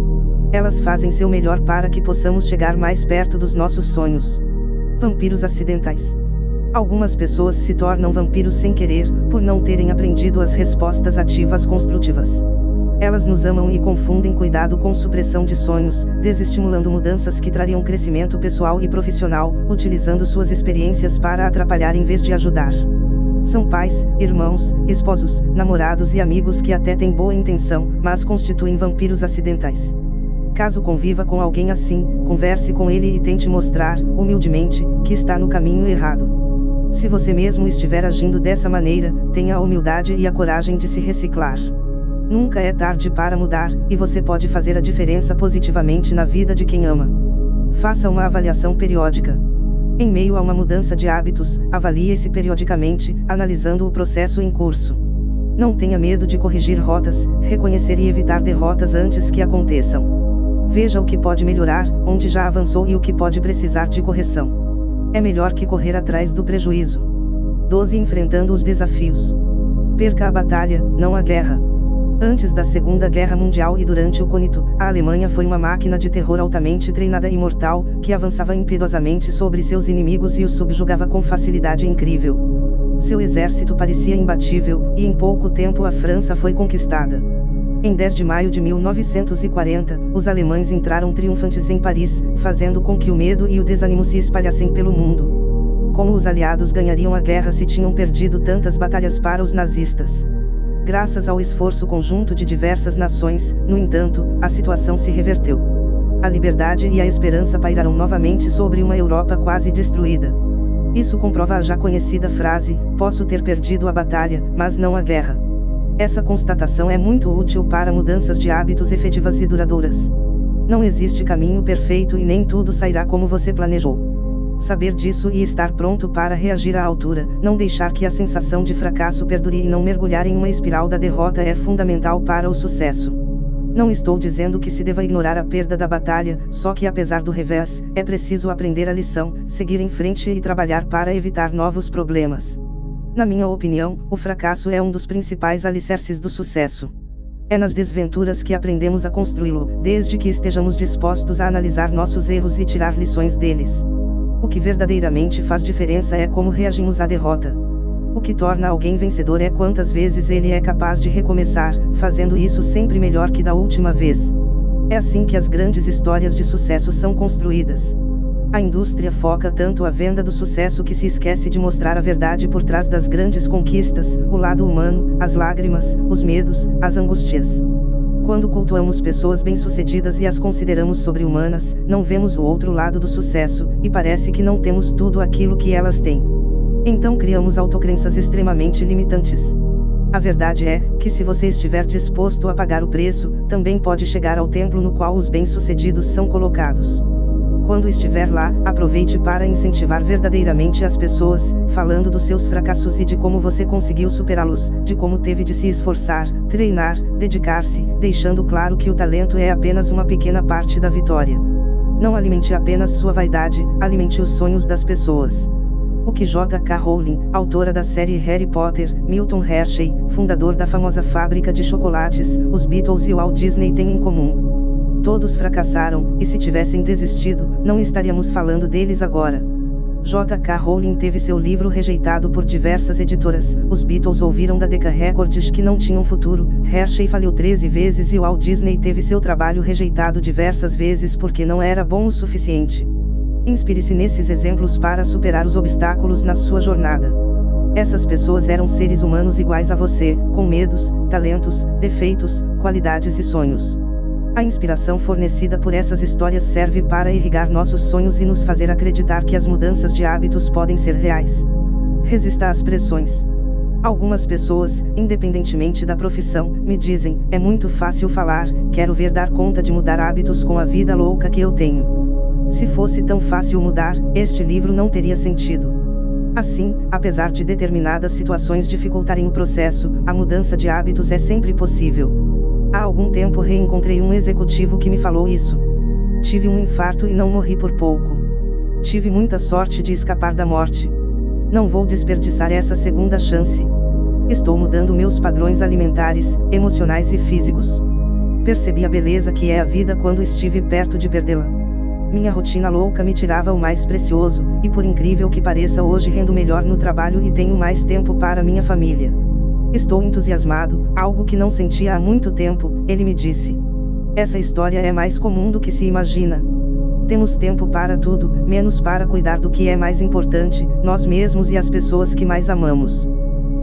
Elas fazem seu melhor para que possamos chegar mais perto dos nossos sonhos. Vampiros acidentais. Algumas pessoas se tornam vampiros sem querer, por não terem aprendido as respostas ativas construtivas. Elas nos amam e confundem cuidado com supressão de sonhos, desestimulando mudanças que trariam crescimento pessoal e profissional, utilizando suas experiências para atrapalhar em vez de ajudar. São pais, irmãos, esposos, namorados e amigos que até têm boa intenção, mas constituem vampiros acidentais. Caso conviva com alguém assim, converse com ele e tente mostrar, humildemente, que está no caminho errado. Se você mesmo estiver agindo dessa maneira, tenha a humildade e a coragem de se reciclar. Nunca é tarde para mudar, e você pode fazer a diferença positivamente na vida de quem ama. Faça uma avaliação periódica. Em meio a uma mudança de hábitos, avalie-se periodicamente, analisando o processo em curso. Não tenha medo de corrigir rotas, reconhecer e evitar derrotas antes que aconteçam. Veja o que pode melhorar, onde já avançou e o que pode precisar de correção. É melhor que correr atrás do prejuízo. 12. Enfrentando os desafios. Perca a batalha, não a guerra. Antes da Segunda Guerra Mundial e durante o conflito, a Alemanha foi uma máquina de terror altamente treinada e mortal, que avançava impiedosamente sobre seus inimigos e os subjugava com facilidade incrível. Seu exército parecia imbatível, e em pouco tempo a França foi conquistada. Em 10 de maio de 1940, os alemães entraram triunfantes em Paris, fazendo com que o medo e o desânimo se espalhassem pelo mundo. Como os aliados ganhariam a guerra se tinham perdido tantas batalhas para os nazistas? Graças ao esforço conjunto de diversas nações, no entanto, a situação se reverteu. A liberdade e a esperança pairaram novamente sobre uma Europa quase destruída. Isso comprova a já conhecida frase: posso ter perdido a batalha, mas não a guerra. Essa constatação é muito útil para mudanças de hábitos efetivas e duradouras. Não existe caminho perfeito e nem tudo sairá como você planejou. Saber disso e estar pronto para reagir à altura, não deixar que a sensação de fracasso perdure e não mergulhar em uma espiral da derrota é fundamental para o sucesso. Não estou dizendo que se deva ignorar a perda da batalha, só que apesar do revés, é preciso aprender a lição, seguir em frente e trabalhar para evitar novos problemas. Na minha opinião, o fracasso é um dos principais alicerces do sucesso. É nas desventuras que aprendemos a construí-lo, desde que estejamos dispostos a analisar nossos erros e tirar lições deles. O que verdadeiramente faz diferença é como reagimos à derrota. O que torna alguém vencedor é quantas vezes ele é capaz de recomeçar, fazendo isso sempre melhor que da última vez. É assim que as grandes histórias de sucesso são construídas. A indústria foca tanto a venda do sucesso que se esquece de mostrar a verdade por trás das grandes conquistas, o lado humano, as lágrimas, os medos, as angústias. Quando cultuamos pessoas bem-sucedidas e as consideramos sobre-humanas, não vemos o outro lado do sucesso, e parece que não temos tudo aquilo que elas têm. Então criamos autocrenças extremamente limitantes. A verdade é, que se você estiver disposto a pagar o preço, também pode chegar ao templo no qual os bem-sucedidos são colocados. Quando estiver lá, aproveite para incentivar verdadeiramente as pessoas, falando dos seus fracassos e de como você conseguiu superá-los, de como teve de se esforçar, treinar, dedicar-se, deixando claro que o talento é apenas uma pequena parte da vitória. Não alimente apenas sua vaidade, alimente os sonhos das pessoas. O que J.K. Rowling, autora da série Harry Potter, Milton Hershey, fundador da famosa fábrica de chocolates, os Beatles e o Walt Disney têm em comum? Todos fracassaram, e se tivessem desistido, não estaríamos falando deles agora. J.K. Rowling teve seu livro rejeitado por diversas editoras, os Beatles ouviram da Decca Records que não tinham futuro, Hershey faliu 13 vezes e o Walt Disney teve seu trabalho rejeitado diversas vezes porque não era bom o suficiente. Inspire-se nesses exemplos para superar os obstáculos na sua jornada. Essas pessoas eram seres humanos iguais a você, com medos, talentos, defeitos, qualidades e sonhos. A inspiração fornecida por essas histórias serve para irrigar nossos sonhos e nos fazer acreditar que as mudanças de hábitos podem ser reais. Resista às pressões. Algumas pessoas, independentemente da profissão, me dizem: é muito fácil falar, quero ver dar conta de mudar hábitos com a vida louca que eu tenho. Se fosse tão fácil mudar, este livro não teria sentido. Assim, apesar de determinadas situações dificultarem o processo, a mudança de hábitos é sempre possível. Há algum tempo reencontrei um executivo que me falou isso. Tive um infarto e não morri por pouco. Tive muita sorte de escapar da morte. Não vou desperdiçar essa segunda chance. Estou mudando meus padrões alimentares, emocionais e físicos. Percebi a beleza que é a vida quando estive perto de perdê-la. Minha rotina louca me tirava o mais precioso, e por incrível que pareça hoje rendo melhor no trabalho e tenho mais tempo para minha família. Estou entusiasmado, algo que não sentia há muito tempo, ele me disse. Essa história é mais comum do que se imagina. Temos tempo para tudo, menos para cuidar do que é mais importante, nós mesmos e as pessoas que mais amamos.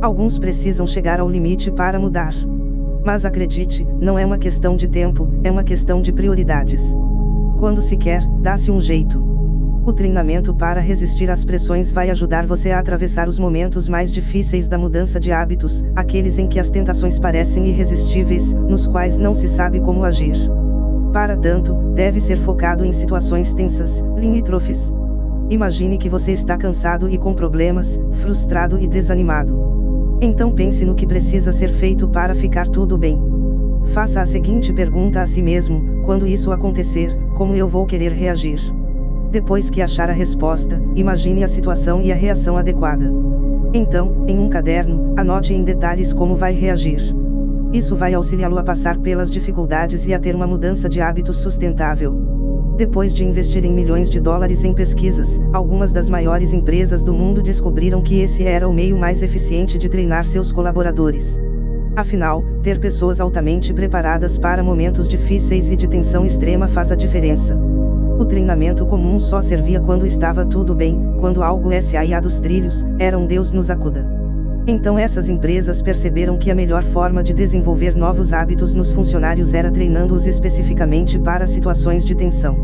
Alguns precisam chegar ao limite para mudar. Mas acredite, não é uma questão de tempo, é uma questão de prioridades. Quando se quer, dá-se um jeito. O treinamento para resistir às pressões vai ajudar você a atravessar os momentos mais difíceis da mudança de hábitos, aqueles em que as tentações parecem irresistíveis, nos quais não se sabe como agir. Para tanto, deve ser focado em situações tensas, limítrofes. Imagine que você está cansado e com problemas, frustrado e desanimado. Então pense no que precisa ser feito para ficar tudo bem. Faça a seguinte pergunta a si mesmo: quando isso acontecer, como eu vou querer reagir? Depois que achar a resposta, imagine a situação e a reação adequada. Então, em um caderno, anote em detalhes como vai reagir. Isso vai auxiliá-lo a passar pelas dificuldades e a ter uma mudança de hábitos sustentável. Depois de investir em milhões de dólares em pesquisas, algumas das maiores empresas do mundo descobriram que esse era o meio mais eficiente de treinar seus colaboradores. Afinal, ter pessoas altamente preparadas para momentos difíceis e de tensão extrema faz a diferença. O treinamento comum só servia quando estava tudo bem, quando algo saía dos trilhos, era um Deus nos acuda. Então essas empresas perceberam que a melhor forma de desenvolver novos hábitos nos funcionários era treinando-os especificamente para situações de tensão.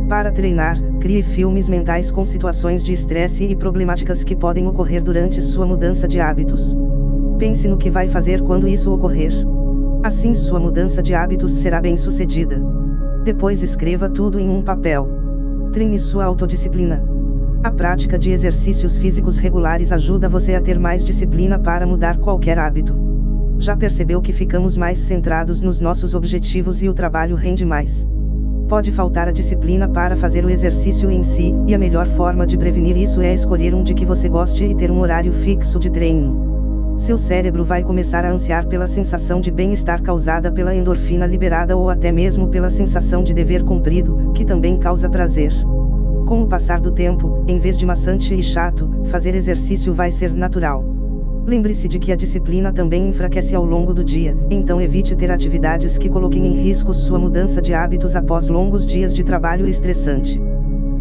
Para treinar, crie filmes mentais com situações de estresse e problemáticas que podem ocorrer durante sua mudança de hábitos. Pense no que vai fazer quando isso ocorrer. Assim sua mudança de hábitos será bem-sucedida. Depois escreva tudo em um papel. Treine sua autodisciplina. A prática de exercícios físicos regulares ajuda você a ter mais disciplina para mudar qualquer hábito. Já percebeu que ficamos mais centrados nos nossos objetivos e o trabalho rende mais? Pode faltar a disciplina para fazer o exercício em si, e a melhor forma de prevenir isso é escolher um de que você goste e ter um horário fixo de treino. Seu cérebro vai começar a ansiar pela sensação de bem-estar causada pela endorfina liberada ou até mesmo pela sensação de dever cumprido, que também causa prazer. Com o passar do tempo, em vez de maçante e chato, fazer exercício vai ser natural. Lembre-se de que a disciplina também enfraquece ao longo do dia, então evite ter atividades que coloquem em risco sua mudança de hábitos após longos dias de trabalho estressante.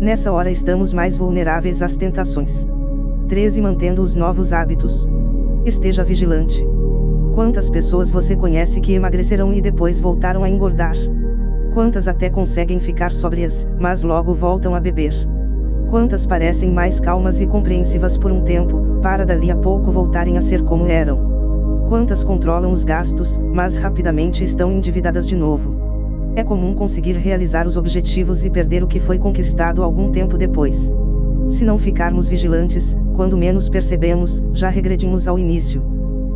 Nessa hora estamos mais vulneráveis às tentações. 13. Mantendo os novos hábitos. Esteja vigilante. Quantas pessoas você conhece que emagreceram e depois voltaram a engordar? Quantas até conseguem ficar sóbrias, mas logo voltam a beber? Quantas parecem mais calmas e compreensivas por um tempo, para dali a pouco voltarem a ser como eram? Quantas controlam os gastos, mas rapidamente estão endividadas de novo? É comum conseguir realizar os objetivos e perder o que foi conquistado algum tempo depois. Se não ficarmos vigilantes, quando menos percebemos, já regredimos ao início.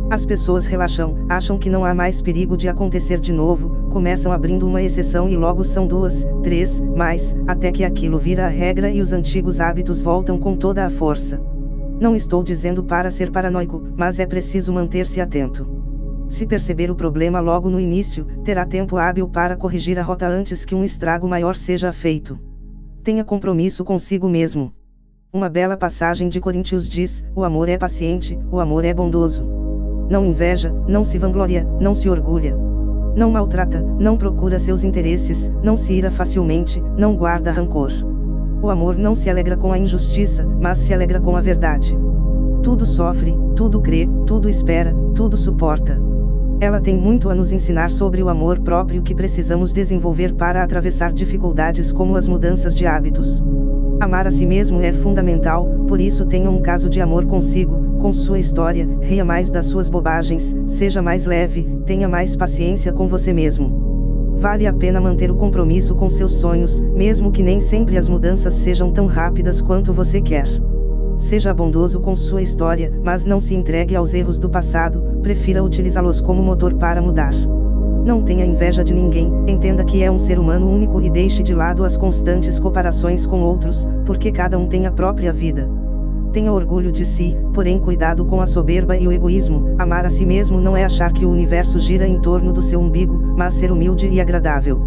As pessoas relaxam, acham que não há mais perigo de acontecer de novo, começam abrindo uma exceção e logo são 2, 3, mais, até que aquilo vira a regra e os antigos hábitos voltam com toda a força. Não estou dizendo para ser paranoico, mas é preciso manter-se atento. Se perceber o problema logo no início, terá tempo hábil para corrigir a rota antes que um estrago maior seja feito. Tenha compromisso consigo mesmo. Uma bela passagem de Coríntios diz: o amor é paciente, o amor é bondoso. Não inveja, não se vangloria, não se orgulha. Não maltrata, não procura seus interesses, não se ira facilmente, não guarda rancor. O amor não se alegra com a injustiça, mas se alegra com a verdade. Tudo sofre, tudo crê, tudo espera, tudo suporta. Ela tem muito a nos ensinar sobre o amor próprio que precisamos desenvolver para atravessar dificuldades como as mudanças de hábitos. Amar a si mesmo é fundamental, por isso tenha um caso de amor consigo, com sua história, ria mais das suas bobagens, seja mais leve, tenha mais paciência com você mesmo. Vale a pena manter o compromisso com seus sonhos, mesmo que nem sempre as mudanças sejam tão rápidas quanto você quer. Seja bondoso com sua história, mas não se entregue aos erros do passado, prefira utilizá-los como motor para mudar. Não tenha inveja de ninguém, entenda que é um ser humano único e deixe de lado as constantes comparações com outros, porque cada um tem a própria vida. Tenha orgulho de si, porém cuidado com a soberba e o egoísmo. Amar a si mesmo não é achar que o universo gira em torno do seu umbigo, mas ser humilde e agradável.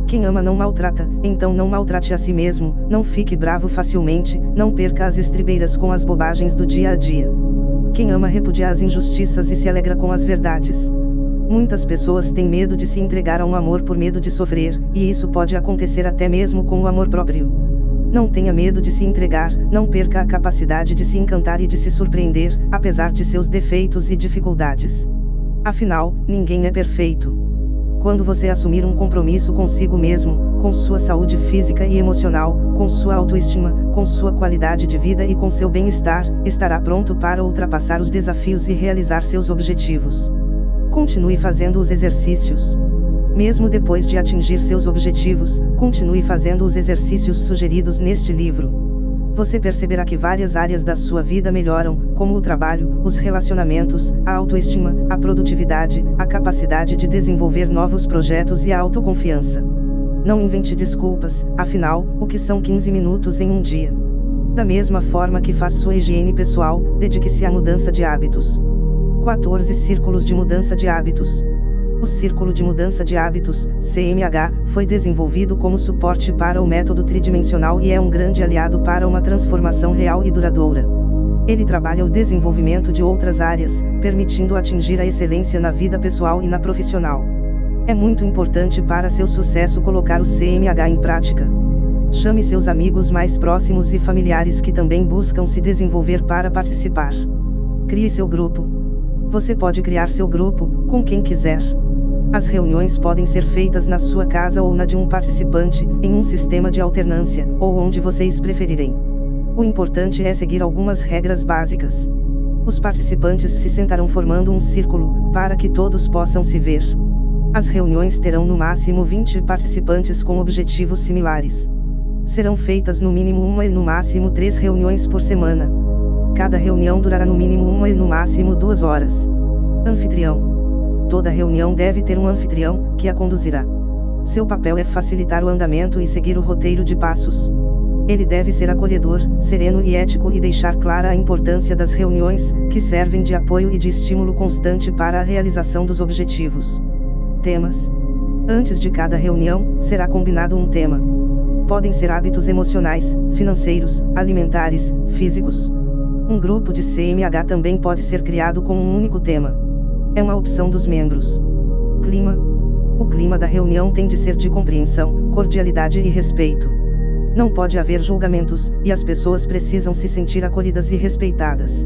Quem ama não maltrata, então não maltrate a si mesmo, não fique bravo facilmente, não perca as estribeiras com as bobagens do dia a dia. Quem ama repudia as injustiças e se alegra com as verdades. Muitas pessoas têm medo de se entregar a um amor por medo de sofrer, e isso pode acontecer até mesmo com o amor próprio. Não tenha medo de se entregar, não perca a capacidade de se encantar e de se surpreender, apesar de seus defeitos e dificuldades. Afinal, ninguém é perfeito. Quando você assumir um compromisso consigo mesmo, com sua saúde física e emocional, com sua autoestima, com sua qualidade de vida e com seu bem-estar, estará pronto para ultrapassar os desafios e realizar seus objetivos. Continue fazendo os exercícios. Mesmo depois de atingir seus objetivos, continue fazendo os exercícios sugeridos neste livro. Você perceberá que várias áreas da sua vida melhoram, como o trabalho, os relacionamentos, a autoestima, a produtividade, a capacidade de desenvolver novos projetos e a autoconfiança. Não invente desculpas, afinal, o que são 15 minutos em um dia? Da mesma forma que faz sua higiene pessoal, dedique-se à mudança de hábitos. 14 Círculos de mudança de hábitos. O Círculo de Mudança de Hábitos, CMH, foi desenvolvido como suporte para o método tridimensional e é um grande aliado para uma transformação real e duradoura. Ele trabalha o desenvolvimento de outras áreas, permitindo atingir a excelência na vida pessoal e na profissional. É muito importante para seu sucesso colocar o CMH em prática. Chame seus amigos mais próximos e familiares que também buscam se desenvolver para participar. Crie seu grupo. Você pode criar seu grupo, com quem quiser. As reuniões podem ser feitas na sua casa ou na de um participante, em um sistema de alternância, ou onde vocês preferirem. O importante é seguir algumas regras básicas. Os participantes se sentarão formando um círculo, para que todos possam se ver. As reuniões terão no máximo 20 participantes com objetivos similares. Serão feitas no mínimo uma e no máximo 3 reuniões por semana. Cada reunião durará no mínimo 1 e no máximo 2 horas. Anfitrião. Toda reunião deve ter um anfitrião, que a conduzirá. Seu papel é facilitar o andamento e seguir o roteiro de passos. Ele deve ser acolhedor, sereno e ético e deixar clara a importância das reuniões, que servem de apoio e de estímulo constante para a realização dos objetivos. Temas. Antes de cada reunião, será combinado um tema. Podem ser hábitos emocionais, financeiros, alimentares, físicos. Um grupo de CMH também pode ser criado com um único tema. É uma opção dos membros. Clima. O clima da reunião tem de ser de compreensão, cordialidade e respeito. Não pode haver julgamentos, e as pessoas precisam se sentir acolhidas e respeitadas.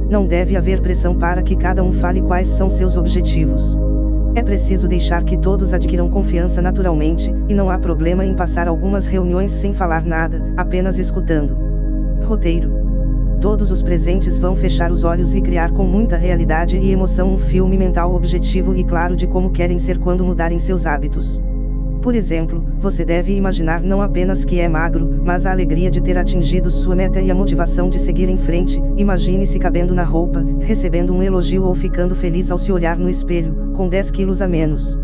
Não deve haver pressão para que cada um fale quais são seus objetivos. É preciso deixar que todos adquiram confiança naturalmente, e não há problema em passar algumas reuniões sem falar nada, apenas escutando. Roteiro. Todos os presentes vão fechar os olhos e criar com muita realidade e emoção um filme mental objetivo e claro de como querem ser quando mudarem seus hábitos. Por exemplo, você deve imaginar não apenas que é magro, mas a alegria de ter atingido sua meta e a motivação de seguir em frente. Imagine-se cabendo na roupa, recebendo um elogio ou ficando feliz ao se olhar no espelho, com 10 quilos a menos.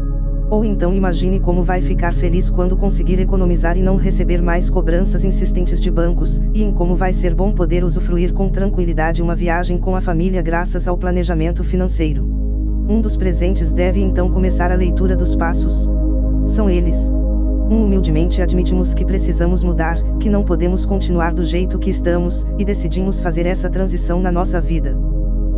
Ou então imagine como vai ficar feliz quando conseguir economizar e não receber mais cobranças insistentes de bancos, e em como vai ser bom poder usufruir com tranquilidade uma viagem com a família graças ao planejamento financeiro. Um dos presentes deve então começar a leitura dos passos. São eles. 1. Humildemente admitimos que precisamos mudar, que não podemos continuar do jeito que estamos, e decidimos fazer essa transição na nossa vida.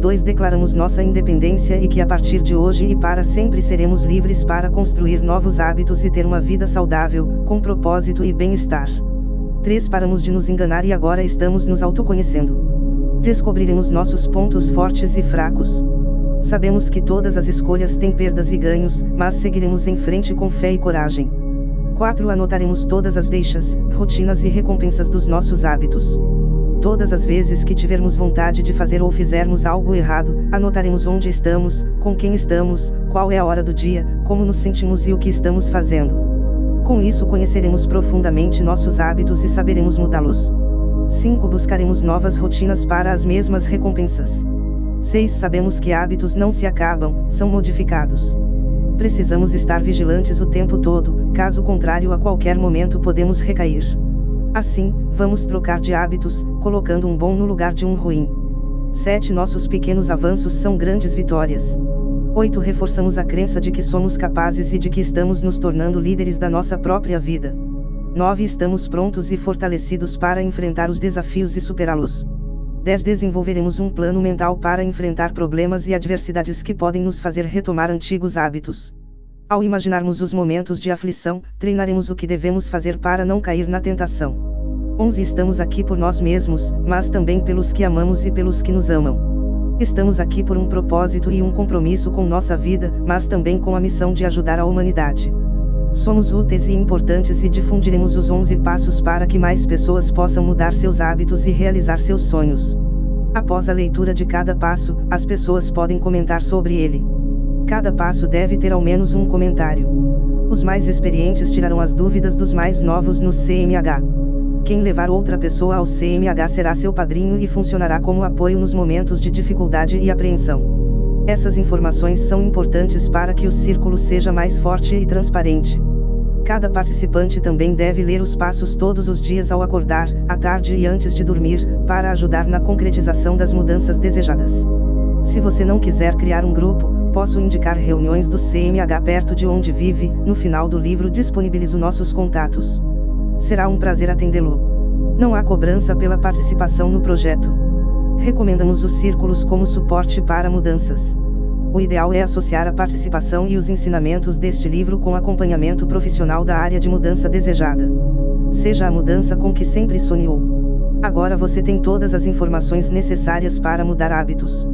2. Declaramos nossa independência e que a partir de hoje e para sempre seremos livres para construir novos hábitos e ter uma vida saudável, com propósito e bem-estar. 3. Paramos de nos enganar e agora estamos nos autoconhecendo. Descobriremos nossos pontos fortes e fracos. Sabemos que todas as escolhas têm perdas e ganhos, mas seguiremos em frente com fé e coragem. 4. Anotaremos todas as deixas, rotinas e recompensas dos nossos hábitos. Todas as vezes que tivermos vontade de fazer ou fizermos algo errado, anotaremos onde estamos, com quem estamos, qual é a hora do dia, como nos sentimos e o que estamos fazendo. Com isso conheceremos profundamente nossos hábitos e saberemos mudá-los. 5. Buscaremos novas rotinas para as mesmas recompensas. 6. Sabemos que hábitos não se acabam, são modificados. Precisamos estar vigilantes o tempo todo, caso contrário a qualquer momento podemos recair. Assim, vamos trocar de hábitos, colocando um bom no lugar de um ruim. 7. Nossos pequenos avanços são grandes vitórias. 8. Reforçamos a crença de que somos capazes e de que estamos nos tornando líderes da nossa própria vida. 9. Estamos prontos e fortalecidos para enfrentar os desafios e superá-los. 10. Desenvolveremos um plano mental para enfrentar problemas e adversidades que podem nos fazer retomar antigos hábitos. Ao imaginarmos os momentos de aflição, treinaremos o que devemos fazer para não cair na tentação. 11. Estamos aqui por nós mesmos, mas também pelos que amamos e pelos que nos amam. Estamos aqui por um propósito e um compromisso com nossa vida, mas também com a missão de ajudar a humanidade. Somos úteis e importantes e difundiremos os 11 passos para que mais pessoas possam mudar seus hábitos e realizar seus sonhos. Após a leitura de cada passo, as pessoas podem comentar sobre ele. Cada passo deve ter ao menos um comentário. Os mais experientes tirarão as dúvidas dos mais novos no CMH. Quem levar outra pessoa ao CMH será seu padrinho e funcionará como apoio nos momentos de dificuldade e apreensão. Essas informações são importantes para que o círculo seja mais forte e transparente. Cada participante também deve ler os passos todos os dias ao acordar, à tarde e antes de dormir, para ajudar na concretização das mudanças desejadas. Se você não quiser criar um grupo, posso indicar reuniões do CMH perto de onde vive. No final do livro disponibilizo nossos contatos. Será um prazer atendê-lo. Não há cobrança pela participação no projeto. Recomendamos os círculos como suporte para mudanças. O ideal é associar a participação e os ensinamentos deste livro com acompanhamento profissional da área de mudança desejada. Seja a mudança com que sempre sonhou. Agora você tem todas as informações necessárias para mudar hábitos.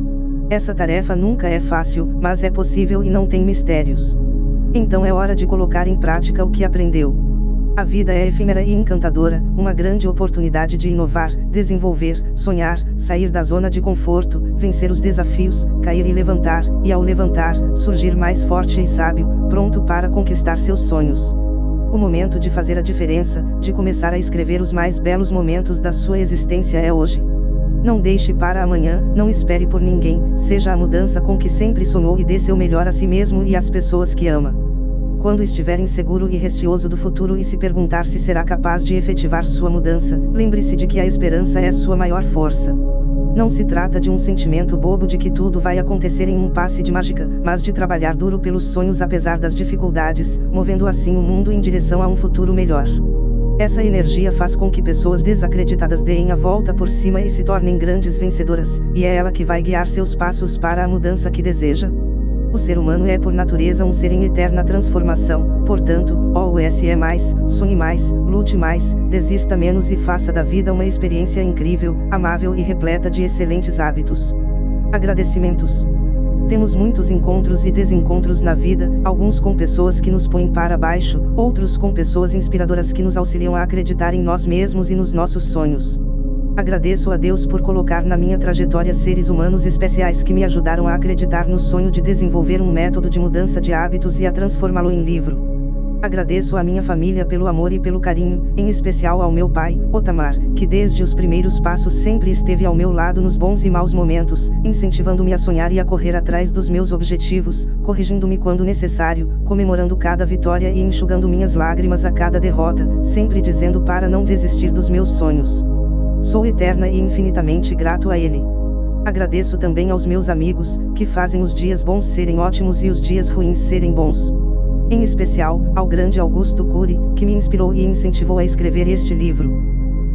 Essa tarefa nunca é fácil, mas é possível e não tem mistérios. Então é hora de colocar em prática o que aprendeu. A vida é efêmera e encantadora, uma grande oportunidade de inovar, desenvolver, sonhar, sair da zona de conforto, vencer os desafios, cair e levantar, e ao levantar, surgir mais forte e sábio, pronto para conquistar seus sonhos. O momento de fazer a diferença, de começar a escrever os mais belos momentos da sua existência é hoje. Não deixe para amanhã, não espere por ninguém, seja a mudança com que sempre sonhou e dê seu melhor a si mesmo e às pessoas que ama. Quando estiver inseguro e receoso do futuro e se perguntar se será capaz de efetivar sua mudança, lembre-se de que a esperança é sua maior força. Não se trata de um sentimento bobo de que tudo vai acontecer em um passe de mágica, mas de trabalhar duro pelos sonhos apesar das dificuldades, movendo assim o mundo em direção a um futuro melhor. Essa energia faz com que pessoas desacreditadas deem a volta por cima e se tornem grandes vencedoras, e é ela que vai guiar seus passos para a mudança que deseja. O ser humano é por natureza um ser em eterna transformação, portanto, OUSE mais, sonhe mais, lute mais, desista menos e faça da vida uma experiência incrível, amável e repleta de excelentes hábitos. Agradecimentos. Temos muitos encontros e desencontros na vida, alguns com pessoas que nos põem para baixo, outros com pessoas inspiradoras que nos auxiliam a acreditar em nós mesmos e nos nossos sonhos. Agradeço a Deus por colocar na minha trajetória seres humanos especiais que me ajudaram a acreditar no sonho de desenvolver um método de mudança de hábitos e a transformá-lo em livro. Agradeço à minha família pelo amor e pelo carinho, em especial ao meu pai, Otamar, que desde os primeiros passos sempre esteve ao meu lado nos bons e maus momentos, incentivando-me a sonhar e a correr atrás dos meus objetivos, corrigindo-me quando necessário, comemorando cada vitória e enxugando minhas lágrimas a cada derrota, sempre dizendo para não desistir dos meus sonhos. Sou eterna e infinitamente grato a ele. Agradeço também aos meus amigos, que fazem os dias bons serem ótimos e os dias ruins serem bons. Em especial, ao grande Augusto Cury, que me inspirou e incentivou a escrever este livro.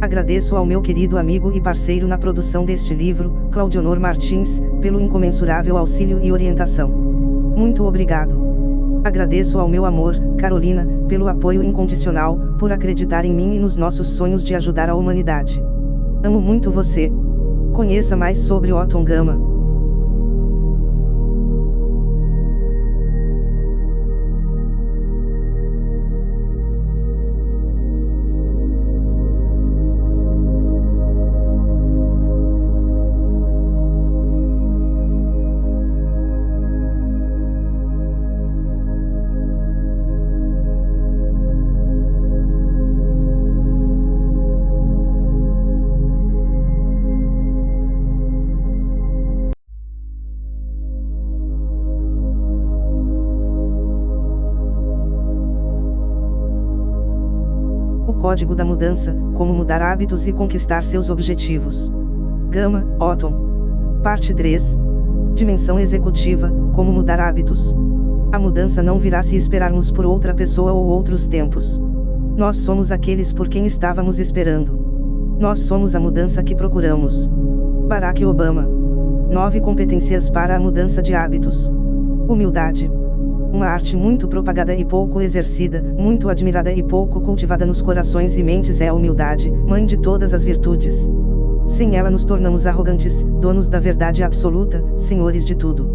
Agradeço ao meu querido amigo e parceiro na produção deste livro, Claudionor Martins, pelo incomensurável auxílio e orientação. Muito obrigado. Agradeço ao meu amor, Carolina, pelo apoio incondicional, por acreditar em mim e nos nossos sonhos de ajudar a humanidade. Amo muito você. Conheça mais sobre Otton Gama. Código da Mudança, como mudar hábitos e conquistar seus objetivos. Gama, Otton. Parte 3. Dimensão executiva, como mudar hábitos. A mudança não virá se esperarmos por outra pessoa ou outros tempos. Nós somos aqueles por quem estávamos esperando. Nós somos a mudança que procuramos. Barack Obama. 9 competências para a mudança de hábitos. Humildade. Uma arte muito propagada e pouco exercida, muito admirada e pouco cultivada nos corações e mentes é a humildade, mãe de todas as virtudes. Sem ela nos tornamos arrogantes, donos da verdade absoluta, senhores de tudo.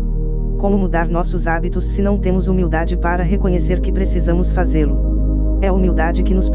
Como mudar nossos hábitos se não temos humildade para reconhecer que precisamos fazê-lo? É a humildade que nos